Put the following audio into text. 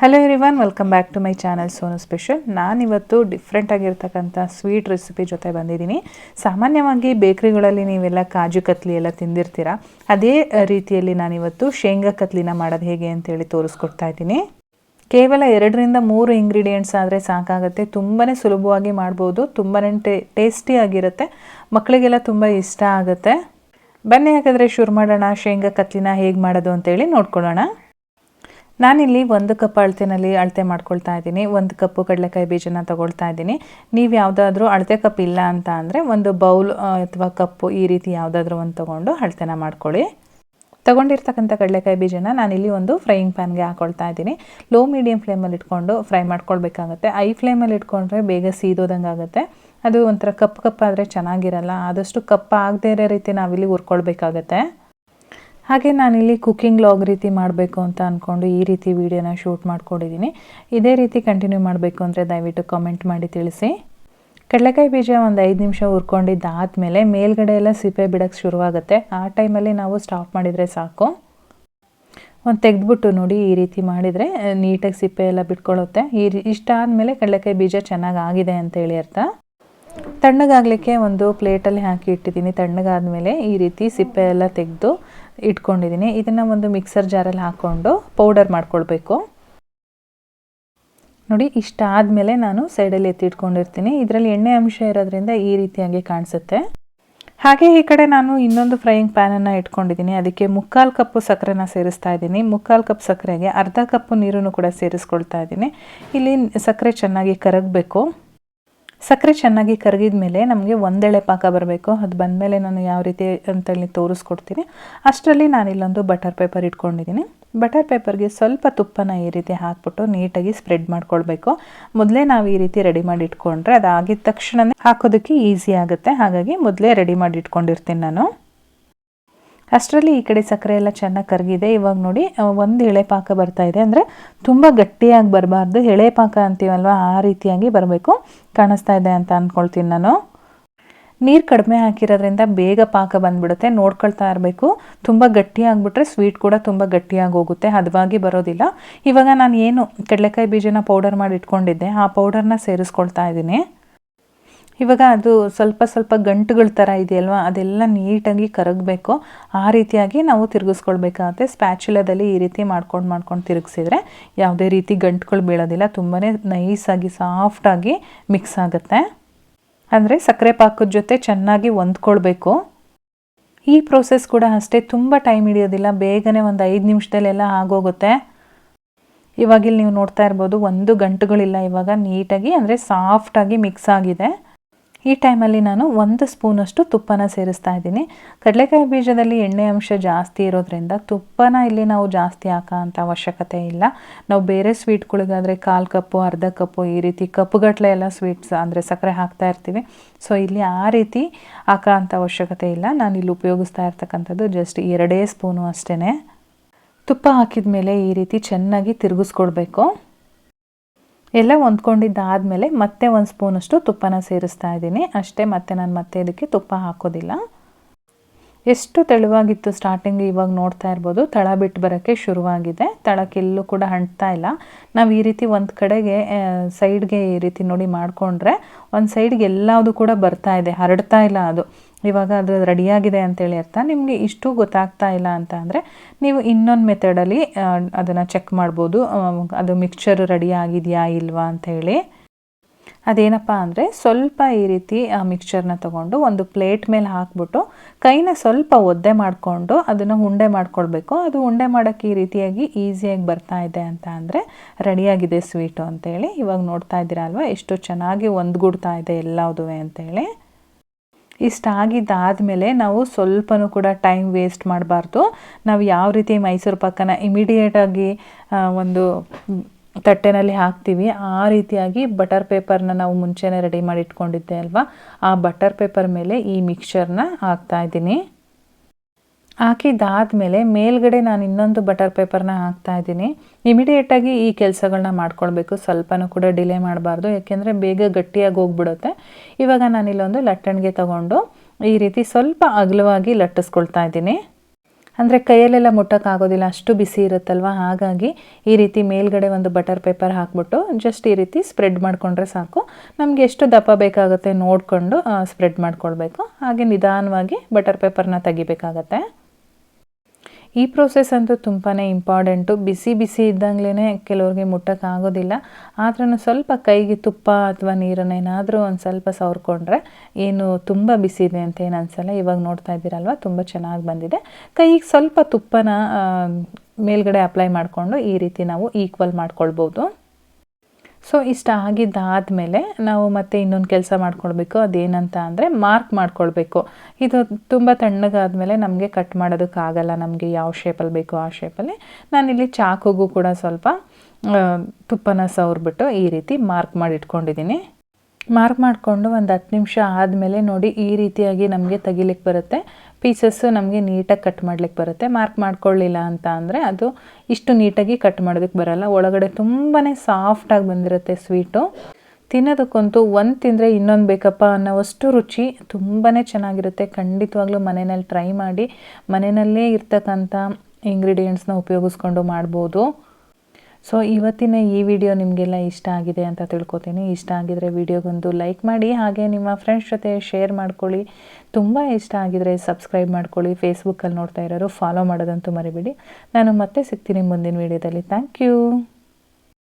Hello everyone, welcome back to my channel Sonu special. ನಾನಿವತ್ತು different ಆಗಿರ್ತಕ್ಕಂಥ sweet recipe ಜೊತೆ ಬಂದಿದ್ದೀನಿ. ಸಾಮಾನ್ಯವಾಗಿ ಬೇಕ್ರಿಗಳಲ್ಲಿ ನೀವೆಲ್ಲ ಕಾಜು ಕತ್ಲಿ ಎಲ್ಲ ತಿಂದಿರ್ತೀರ. ಅದೇ ರೀತಿಯಲ್ಲಿ ನಾನಿವತ್ತು ಶೇಂಗಾ ಕತ್ಲಿನ ಮಾಡೋದು ಹೇಗೆ ಅಂತೇಳಿ ತೋರಿಸ್ಕೊಡ್ತಾ ಇದ್ದೀನಿ. ಕೇವಲ 2ರಿಂದ 3 ಇಂಗ್ರೀಡಿಯೆಂಟ್ಸ್ ಆದರೆ ಸಾಕಾಗುತ್ತೆ. ತುಂಬಾ ಸುಲಭವಾಗಿ ಮಾಡ್ಬೋದು. ತುಂಬಾ ಟೇಸ್ಟಿಯಾಗಿರುತ್ತೆ. ಮಕ್ಕಳಿಗೆಲ್ಲ ತುಂಬ ಇಷ್ಟ ಆಗುತ್ತೆ. ಬನ್ನಿ ಹಾಗಾದರೆ ಶುರು ಮಾಡೋಣ. ಶೇಂಗಾ ಕತ್ಲಿನ ಹೇಗೆ ಮಾಡೋದು ಅಂತೇಳಿ ನೋಡ್ಕೊಳ್ಳೋಣ. ನಾನಿಲ್ಲಿ 1 ಕಪ್ ಅಳತೆ ಮಾಡ್ಕೊಳ್ತಾ ಇದ್ದೀನಿ. 1 ಕಪ್ಪು ಕಡಲೆಕಾಯಿ ಬೀಜನ ತೊಗೊಳ್ತಾ ಇದ್ದೀನಿ. ನೀವು ಯಾವುದಾದ್ರೂ ಅಳತೆ ಕಪ್ ಇಲ್ಲ ಅಂತ ಅಂದರೆ ಒಂದು ಬೌಲ್ ಅಥವಾ ಕಪ್ಪು ಈ ರೀತಿ ಯಾವುದಾದ್ರೂ ಒಂದು ತೊಗೊಂಡು ಅಳತೆನ ಮಾಡ್ಕೊಳ್ಳಿ. ತೊಗೊಂಡಿರ್ತಕ್ಕಂಥ ಕಡಲೆಕಾಯಿ ಬೀಜನ ನಾನಿಲ್ಲಿ ಒಂದು ಫ್ರೈಯಿಂಗ್ ಪ್ಯಾನ್ಗೆ ಹಾಕ್ಕೊಳ್ತಾ ಇದ್ದೀನಿ. ಲೋ ಮೀಡಿಯಮ್ ಫ್ಲೇಮಲ್ಲಿ ಇಟ್ಕೊಂಡು ಫ್ರೈ ಮಾಡ್ಕೊಳ್ಬೇಕಾಗತ್ತೆ. ಐ ಫ್ಲೇಮಲ್ಲಿ ಇಟ್ಕೊಂಡ್ರೆ ಬೇಗ ಸೀದೋದಂಗೆ ಆಗುತ್ತೆ. ಅದು ಒಂಥರ ಕಪ್ ಆದರೆ ಚೆನ್ನಾಗಿರಲ್ಲ. ಆದಷ್ಟು ಕಪ್ ಆಗದೇ ಇರೋ ರೀತಿ ನಾವಿಲ್ಲಿ ಹುರ್ಕೊಳ್ಬೇಕಾಗತ್ತೆ. ಹಾಗೆ ನಾನಿಲ್ಲಿ ಕುಕ್ಕಿಂಗ್ ಲಾಗ್ ರೀತಿ ಮಾಡಬೇಕು ಅಂತ ಅಂದ್ಕೊಂಡು ಈ ರೀತಿ ವಿಡಿಯೋನ ಶೂಟ್ ಮಾಡ್ಕೊಂಡಿದ್ದೀನಿ. ಇದೇ ರೀತಿ ಕಂಟಿನ್ಯೂ ಮಾಡಬೇಕು ಅಂದರೆ ದಯವಿಟ್ಟು ಕಾಮೆಂಟ್ ಮಾಡಿ ತಿಳಿಸಿ. ಕಡಲೆಕಾಯಿ ಬೀಜ ಒಂದು 5 ನಿಮಿಷ ಹುರ್ಕೊಂಡಿದ್ದಾದಮೇಲೆ ಮೇಲ್ಗಡೆ ಎಲ್ಲ ಸಿಪ್ಪೆ ಬಿಡೋಕ್ಕೆ ಶುರುವಾಗುತ್ತೆ. ಆ ಟೈಮಲ್ಲಿ ನಾವು ಸ್ಟಾಪ್ ಮಾಡಿದರೆ ಸಾಕು. ಒಂದು ತೆಗೆದ್ಬಿಟ್ಟು ನೋಡಿ, ಈ ರೀತಿ ಮಾಡಿದರೆ ನೀಟಾಗಿ ಸಿಪ್ಪೆ ಎಲ್ಲ ಬಿಟ್ಕೊಳ್ಳುತ್ತೆ. ಇಷ್ಟಾದಮೇಲೆ ಕಡಲೆಕಾಯಿ ಬೀಜ ಚೆನ್ನಾಗಿ ಆಗಿದೆ ಅಂತೇಳಿ ಅರ್ಥ. ತಣ್ಣಗಾಗಲಿಕ್ಕೆ ಒಂದು ಪ್ಲೇಟಲ್ಲಿ ಹಾಕಿ ಇಟ್ಟಿದ್ದೀನಿ. ತಣ್ಣಗಾದಮೇಲೆ ಈ ರೀತಿ ಸಿಪ್ಪೆ ಎಲ್ಲ ತೆಗೆದು ಇಟ್ಕೊಂಡಿದ್ದೀನಿ. ಇದನ್ನು ಒಂದು ಮಿಕ್ಸರ್ ಜಾರಲ್ಲಿ ಹಾಕ್ಕೊಂಡು ಪೌಡರ್ ಮಾಡ್ಕೊಳ್ಬೇಕು. ನೋಡಿ, ಇಷ್ಟಾದಮೇಲೆ ನಾನು ಸೈಡಲ್ಲಿ ಎತ್ತಿಟ್ಕೊಂಡಿರ್ತೀನಿ. ಇದರಲ್ಲಿ ಎಣ್ಣೆ ಅಂಶ ಇರೋದ್ರಿಂದ ಈ ರೀತಿಯಾಗಿ ಕಾಣಿಸುತ್ತೆ. ಹಾಗೆ ಈ ಕಡೆ ನಾನು ಇನ್ನೊಂದು ಫ್ರೈಯಿಂಗ್ ಪ್ಯಾನನ್ನು ಇಟ್ಕೊಂಡಿದ್ದೀನಿ. ಅದಕ್ಕೆ 3/4 ಕಪ್ಪು ಸಕ್ಕರೆನ ಸೇರಿಸ್ತಾ ಇದ್ದೀನಿ. 3/4 ಕಪ್ ಸಕ್ಕರೆಗೆ ಅರ್ಧ ಕಪ್ಪು ನೀರನ್ನು ಕೂಡ ಸೇರಿಸ್ಕೊಳ್ತಾ ಇದ್ದೀನಿ. ಇಲ್ಲಿ ಸಕ್ಕರೆ ಚೆನ್ನಾಗಿ ಕರಗಬೇಕು. ಸಕ್ಕರೆ ಚೆನ್ನಾಗಿ ಕರಗಿದ ಮೇಲೆ ನಮಗೆ ಒಂದೆಳೆ ಪಾಕ ಬರಬೇಕು. ಅದು ಬಂದಮೇಲೆ ನಾನು ಯಾವ ರೀತಿ ಅಂತೇಳಿ ತೋರಿಸ್ಕೊಡ್ತೀನಿ. ಅಷ್ಟರಲ್ಲಿ ನಾನಿಲ್ಲೊಂದು ಬಟರ್ ಪೇಪರ್ ಇಟ್ಕೊಂಡಿದ್ದೀನಿ. ಬಟರ್ ಪೇಪರ್ಗೆ ಸ್ವಲ್ಪ ತುಪ್ಪನ ಈ ರೀತಿ ಹಾಕ್ಬಿಟ್ಟು ನೀಟಾಗಿ ಸ್ಪ್ರೆಡ್ ಮಾಡ್ಕೊಳ್ಬೇಕು. ಮೊದಲೇ ನಾವು ಈ ರೀತಿ ರೆಡಿ ಮಾಡಿ ಇಟ್ಕೊಂಡ್ರೆ ಅದಾಗಿದ ತಕ್ಷಣವೇ ಹಾಕೋದಕ್ಕೆ ಈಸಿ ಆಗುತ್ತೆ. ಹಾಗಾಗಿ ಮೊದಲೇ ರೆಡಿ ಮಾಡಿ ಇಟ್ಕೊಂಡಿರ್ತೀನಿ ನಾನು. ಅಷ್ಟರಲ್ಲಿ ಈ ಕಡೆ ಸಕ್ಕರೆ ಎಲ್ಲ ಚೆನ್ನಾಗಿ ಕರಗಿದೆ. ಇವಾಗ ನೋಡಿ, ಒಂದು ಎಳೆ ಪಾಕ ಬರ್ತಾ ಇದೆ. ಅಂದರೆ ತುಂಬ ಗಟ್ಟಿಯಾಗಿ ಬರಬಾರ್ದು. ಎಳೆ ಪಾಕ ಅಂತೀವಲ್ವ, ಆ ರೀತಿಯಾಗಿ ಬರಬೇಕು. ಕಾಣಿಸ್ತಾ ಇದೆ ಅಂತ ಅಂದ್ಕೊಳ್ತೀನಿ ನಾನು. ನೀರು ಕಡಿಮೆ ಹಾಕಿರೋದ್ರಿಂದ ಬೇಗ ಪಾಕ ಬಂದುಬಿಡುತ್ತೆ. ನೋಡ್ಕೊಳ್ತಾ ಇರಬೇಕು. ತುಂಬ ಗಟ್ಟಿಯಾಗಿಬಿಟ್ರೆ ಸ್ವೀಟ್ ಕೂಡ ತುಂಬ ಗಟ್ಟಿಯಾಗಿ ಹೋಗುತ್ತೆ, ಹದವಾಗಿ ಬರೋದಿಲ್ಲ. ಇವಾಗ ನಾನು ಏನು ಕಡಲೆಕಾಯಿ ಬೀಜನ ಪೌಡರ್ ಮಾಡಿ ಇಟ್ಕೊಂಡಿದ್ದೆ, ಆ ಪೌಡರ್ನ ಸೇರಿಸ್ಕೊಳ್ತಾ ಇದ್ದೀನಿ. ಇವಾಗ ಅದು ಸ್ವಲ್ಪ ಗಂಟುಗಳ ಥರ ಇದೆಯಲ್ವ, ಅದೆಲ್ಲ ನೀಟಾಗಿ ಕರಗಬೇಕು. ಆ ರೀತಿಯಾಗಿ ನಾವು ತಿರುಗಿಸ್ಕೊಳ್ಬೇಕಾಗುತ್ತೆ. ಸ್ಪ್ಯಾಚುಲದಲ್ಲಿ ಈ ರೀತಿ ಮಾಡ್ಕೊಂಡು ತಿರುಗಿಸಿದ್ರೆ ಯಾವುದೇ ರೀತಿ ಗಂಟುಗಳು ಬೀಳೋದಿಲ್ಲ. ತುಂಬಾ ನೈಸಾಗಿ ಸಾಫ್ಟಾಗಿ ಮಿಕ್ಸ್ ಆಗುತ್ತೆ. ಅಂದರೆ ಸಕ್ಕರೆ ಪಾಕದ ಜೊತೆ ಚೆನ್ನಾಗಿ ಹೊಂದ್ಕೊಳ್ಬೇಕು. ಈ ಪ್ರೋಸೆಸ್ ಕೂಡ ಅಷ್ಟೇ, ತುಂಬ ಟೈಮ್ ಹಿಡಿಯೋದಿಲ್ಲ. ಬೇಗನೆ ಒಂದು 5 ನಿಮಿಷದಲ್ಲೆಲ್ಲ ಆಗೋಗುತ್ತೆ. ಇವಾಗಿಲ್ಲಿ ನೀವು ನೋಡ್ತಾ ಇರ್ಬೋದು, ಒಂದು ಗಂಟುಗಳಿಲ್ಲ. ಇವಾಗ ನೀಟಾಗಿ ಅಂದರೆ ಸಾಫ್ಟಾಗಿ ಮಿಕ್ಸ್ ಆಗಿದೆ. ಈ ಟೈಮಲ್ಲಿ ನಾನು 1 ಸ್ಪೂನಷ್ಟು ತುಪ್ಪನ ಸೇರಿಸ್ತಾ ಇದ್ದೀನಿ. ಕಡಲೆಕಾಯಿ ಬೀಜದಲ್ಲಿ ಎಣ್ಣೆ ಅಂಶ ಜಾಸ್ತಿ ಇರೋದ್ರಿಂದ ತುಪ್ಪನ ಇಲ್ಲಿ ನಾವು ಜಾಸ್ತಿ ಹಾಕೋ ಅಂಥ ಅವಶ್ಯಕತೆ ಇಲ್ಲ. ನಾವು ಬೇರೆ ಸ್ವೀಟ್ಗಳಿಗಾದರೆ 1/4 ಕಪ್ಪು, ಅರ್ಧ ಕಪ್ಪು ಈ ರೀತಿ ಕಪ್ಪುಗಟ್ಟಲೆ ಎಲ್ಲ ಸ್ವೀಟ್ಸ್ ಅಂದರೆ ಸಕ್ಕರೆ ಹಾಕ್ತಾ ಇರ್ತೀವಿ. ಸೊ ಇಲ್ಲಿ ಆ ರೀತಿ ಹಾಕೋ ಅಂಥ ಅವಶ್ಯಕತೆ ಇಲ್ಲ. ನಾನಿಲ್ಲಿ ಉಪಯೋಗಿಸ್ತಾ ಇರ್ತಕ್ಕಂಥದ್ದು ಜಸ್ಟ್ 2 ಸ್ಪೂನು ಅಷ್ಟೇ. ತುಪ್ಪ ಹಾಕಿದ ಮೇಲೆ ಈ ರೀತಿ ಚೆನ್ನಾಗಿ ತಿರುಗಿಸ್ಕೊಳ್ಬೇಕು. ಎಲ್ಲ ಹೊಂದ್ಕೊಂಡಿದ್ದಾದಮೇಲೆ ಮತ್ತೆ 1 ಸ್ಪೂನಷ್ಟು ತುಪ್ಪನ ಸೇರಿಸ್ತಾ ಇದ್ದೀನಿ ಅಷ್ಟೇ. ಮತ್ತೆ ಇದಕ್ಕೆ ತುಪ್ಪ ಹಾಕೋದಿಲ್ಲ. ಎಷ್ಟು ತೆಳುವಾಗಿತ್ತು ಸ್ಟಾರ್ಟಿಂಗ್, ಇವಾಗ ನೋಡ್ತಾ ಇರ್ಬೋದು ತಳ ಬಿಟ್ಟು ಬರೋಕ್ಕೆ ಶುರುವಾಗಿದೆ. ತಳಕ್ಕೆಲ್ಲೂ ಕೂಡ ಅಂಟ್ತಾ ಇಲ್ಲ. ನಾವು ಈ ರೀತಿ ಒಂದು ಕಡೆಗೆ ಸೈಡ್ಗೆ ಈ ರೀತಿ ನೋಡಿ ಮಾಡಿಕೊಂಡ್ರೆ ಒಂದು ಸೈಡ್ಗೆ ಎಲ್ಲವುದು ಕೂಡ ಬರ್ತಾ ಇದೆ, ಹರಡ್ತಾ ಇಲ್ಲ ಅದು. ಇವಾಗ ಅದು ರೆಡಿಯಾಗಿದೆ ಅಂತೇಳಿ ಅರ್ಥ. ನಿಮಗೆ ಇಷ್ಟು ಗೊತ್ತಾಗ್ತಾ ಇಲ್ಲ ಅಂತ ಅಂದರೆ ನೀವು ಇನ್ನೊಂದು ಮೆಥಡಲ್ಲಿ ಅದನ್ನು ಚೆಕ್ ಮಾಡ್ಬೋದು, ಅದು ಮಿಕ್ಸ್ಚರ್ ರೆಡಿ ಆಗಿದೆಯಾ ಇಲ್ವಾ ಅಂಥೇಳಿ. ಅದೇನಪ್ಪ ಅಂದರೆ ಸ್ವಲ್ಪ ಈ ರೀತಿ ಮಿಕ್ಸ್ಚರ್ನ ತೊಗೊಂಡು ಒಂದು ಪ್ಲೇಟ್ ಮೇಲೆ ಹಾಕ್ಬಿಟ್ಟು ಕೈನ ಸ್ವಲ್ಪ ಒದ್ದೆ ಮಾಡಿಕೊಂಡು ಅದನ್ನು ಉಂಡೆ ಮಾಡ್ಕೊಳ್ಬೇಕು. ಅದು ಉಂಡೆ ಮಾಡೋಕ್ಕೆ ಈ ರೀತಿಯಾಗಿ ಈಸಿಯಾಗಿ ಬರ್ತಾ ಇದೆ ಅಂತ ಅಂದರೆ ರೆಡಿಯಾಗಿದೆ ಸ್ವೀಟು ಅಂತೇಳಿ. ಇವಾಗ ನೋಡ್ತಾ ಇದ್ದೀರಾ ಅಲ್ವಾ, ಎಷ್ಟು ಚೆನ್ನಾಗಿ ಒಂದ್ಗೂಡ್ತಾ ಇದೆ ಎಲ್ಲವುದೂ ಅಂತೇಳಿ. ಇಷ್ಟಾಗಿದ್ದಾದಮೇಲೆ ನಾವು ಸ್ವಲ್ಪನೂ ಕೂಡ ಟೈಮ್ ವೇಸ್ಟ್ ಮಾಡಬಾರ್ದು. ನಾವು ಯಾವ ರೀತಿ ಮೈಸೂರು ಪಾಕನ ಇಮಿಡಿಯೇಟಾಗಿ ಒಂದು ತಟ್ಟೆನಲ್ಲಿ ಹಾಕ್ತೀವಿ, ಆ ರೀತಿಯಾಗಿ ಬಟರ್ ಪೇಪರ್ನ ನಾವು ಮುಂಚೆನೇ ರೆಡಿ ಮಾಡಿ ಇಟ್ಕೊಂಡಿದ್ದೆ ಅಲ್ವಾ, ಆ ಬಟರ್ ಪೇಪರ್ ಮೇಲೆ ಈ ಮಿಕ್ಸ್ಚರ್ನ ಹಾಕ್ತಾಯಿದ್ದೀನಿ. ಹಾಕಿದ್ದಾದಮೇಲೆ ಮೇಲ್ಗಡೆ ನಾನು ಇನ್ನೊಂದು ಬಟರ್ ಪೇಪರ್ನ ಹಾಕ್ತಾಯಿದ್ದೀನಿ. ಇಮಿಡಿಯೇಟಾಗಿ ಈ ಕೆಲಸಗಳನ್ನ ಮಾಡ್ಕೊಳ್ಬೇಕು. ಸ್ವಲ್ಪನೂ ಕೂಡ ಡಿಲೇ ಮಾಡಬಾರ್ದು, ಯಾಕೆಂದರೆ ಬೇಗ ಗಟ್ಟಿಯಾಗಿ ಹೋಗ್ಬಿಡುತ್ತೆ. ಇವಾಗ ನಾನಿಲ್ಲೊಂದು ಲಟ್ಟಣಿಗೆ ತಗೊಂಡು ಈ ರೀತಿ ಸ್ವಲ್ಪ ಅಗಲವಾಗಿ ಲಟ್ಟಿಸ್ಕೊಳ್ತಾ ಇದ್ದೀನಿ. ಅಂದರೆ ಕೈಯಲ್ಲೆಲ್ಲ ಮುಟ್ಟೋಕ್ಕಾಗೋದಿಲ್ಲ, ಅಷ್ಟು ಬಿಸಿ ಇರುತ್ತಲ್ವ. ಹಾಗಾಗಿ ಈ ರೀತಿ ಮೇಲ್ಗಡೆ ಒಂದು ಬಟರ್ ಪೇಪರ್ ಹಾಕ್ಬಿಟ್ಟು ಜಸ್ಟ್ ಈ ರೀತಿ ಸ್ಪ್ರೆಡ್ ಮಾಡಿಕೊಂಡ್ರೆ ಸಾಕು. ನಮಗೆ ಎಷ್ಟು ದಪ್ಪ ಬೇಕಾಗುತ್ತೆ ನೋಡಿಕೊಂಡು ಸ್ಪ್ರೆಡ್ ಮಾಡ್ಕೊಳ್ಬೇಕು. ಹಾಗೆ ನಿಧಾನವಾಗಿ ಬಟರ್ ಪೇಪರ್ನ ತೆಗಿಬೇಕಾಗತ್ತೆ. ಈ ಪ್ರೋಸೆಸ್ ಅಂತೂ ತುಂಬಾ ಇಂಪಾರ್ಟೆಂಟು. ಬಿಸಿ ಬಿಸಿ ಇದ್ದಂಗ್ಲೇ ಕೆಲವ್ರಿಗೆ ಮುಟ್ಟೋಕ್ಕಾಗೋದಿಲ್ಲ. ಆದ್ರೂ ಸ್ವಲ್ಪ ಕೈಗೆ ತುಪ್ಪ ಅಥವಾ ನೀರನ್ನು ಏನಾದರೂ ಒಂದು ಸ್ವಲ್ಪ ಸವರ್ಕೊಂಡ್ರೆ ಏನು ತುಂಬ ಬಿಸಿ ಇದೆ ಅಂತ ಏನು ಅನಿಸಲ್ಲ. ಇವಾಗ ನೋಡ್ತಾ ಇದ್ದೀರಲ್ವ, ತುಂಬ ಚೆನ್ನಾಗಿ ಬಂದಿದೆ. ಕೈಗೆ ಸ್ವಲ್ಪ ತುಪ್ಪನ ಮೇಲ್ಗಡೆ ಅಪ್ಲೈ ಮಾಡಿಕೊಂಡು ಈ ರೀತಿ ನಾವು ಈಕ್ವಲ್ ಮಾಡ್ಕೊಳ್ಬೋದು. ಸೊ ಇಷ್ಟ ಆಗಿದ್ದಾದಮೇಲೆ ನಾವು ಮತ್ತೆ ಇನ್ನೊಂದು ಕೆಲಸ ಮಾಡ್ಕೊಳ್ಬೇಕು. ಅದೇನಂತ ಅಂದರೆ ಮಾರ್ಕ್ ಮಾಡ್ಕೊಳ್ಬೇಕು. ಇದು ತುಂಬ ತಣ್ಣಗಾದ್ಮೇಲೆ ನಮಗೆ ಕಟ್ ಮಾಡೋದಕ್ಕಾಗಲ್ಲ. ನಮಗೆ ಯಾವ ಶೇಪಲ್ಲಿ ಬೇಕೋ ಆ ಶೇಪಲ್ಲಿ ನಾನಿಲ್ಲಿ ಚಾಕುಗೂ ಕೂಡ ಸ್ವಲ್ಪ ತುಪ್ಪನ ಸವರ್ಬಿಟ್ಟು ಈ ರೀತಿ ಮಾರ್ಕ್ ಮಾಡಿ ಇಟ್ಕೊಂಡಿದ್ದೀನಿ. ಮಾರ್ಕ್ ಮಾಡಿಕೊಂಡು ಒಂದು 10 ನಿಮಿಷ ಆದಮೇಲೆ ನೋಡಿ ಈ ರೀತಿಯಾಗಿ ನಮಗೆ ತೆಗಿಲಿಕ್ಕೆ ಬರುತ್ತೆ. ಪೀಸಸ್ಸು ನಮಗೆ ನೀಟಾಗಿ ಕಟ್ ಮಾಡ್ಲಿಕ್ಕೆ ಬರುತ್ತೆ. ಮಾರ್ಕ್ ಮಾಡ್ಕೊಳ್ಳಿಲ್ಲ ಅಂತ ಅಂದರೆ ಅದು ಇಷ್ಟು ನೀಟಾಗಿ ಕಟ್ ಮಾಡೋದಕ್ಕೆ ಬರಲ್ಲ. ಒಳಗಡೆ ತುಂಬಾ ಸಾಫ್ಟಾಗಿ ಬಂದಿರುತ್ತೆ ಸ್ವೀಟು. ತಿನ್ನೋದಕ್ಕಂತೂ ಒಂದು ತಿಂದರೆ ಇನ್ನೊಂದು ಬೇಕಪ್ಪ ಅನ್ನೋವಷ್ಟು ರುಚಿ, ತುಂಬಾ ಚೆನ್ನಾಗಿರುತ್ತೆ. ಖಂಡಿತವಾಗ್ಲೂ ಮನೆಯಲ್ಲಿ ಟ್ರೈ ಮಾಡಿ. ಮನೆಯಲ್ಲೇ ಇರ್ತಕ್ಕಂಥ ಇಂಗ್ರೀಡಿಯೆಂಟ್ಸ್ನ ಉಪಯೋಗಿಸ್ಕೊಂಡು ಮಾಡ್ಬೋದು. ಸೊ ಇವತ್ತಿನ ಈ ವಿಡಿಯೋ ನಿಮಗೆಲ್ಲ ಇಷ್ಟ ಆಗಿದೆ ಅಂತ ತಿಳ್ಕೊತೀನಿ. ಇಷ್ಟ ಆಗಿದರೆ ವಿಡಿಯೋಗೊಂದು ಲೈಕ್ ಮಾಡಿ, ಹಾಗೆ ನಿಮ್ಮ ಫ್ರೆಂಡ್ಸ್ ಜೊತೆ ಶೇರ್ ಮಾಡ್ಕೊಳ್ಳಿ. ತುಂಬ ಇಷ್ಟ ಆಗಿದರೆ ಸಬ್ಸ್ಕ್ರೈಬ್ ಮಾಡ್ಕೊಳ್ಳಿ. ಫೇಸ್ಬುಕ್ಕಲ್ಲಿ ನೋಡ್ತಾ ಇರೋರು ಫಾಲೋ ಮಾಡೋದಂತೂ ಮರಿಬೇಡಿ. ನಾನು ಮತ್ತೆ ಸಿಗ್ತೀನಿ ಮುಂದಿನ ವಿಡಿಯೋದಲ್ಲಿ. Thank you.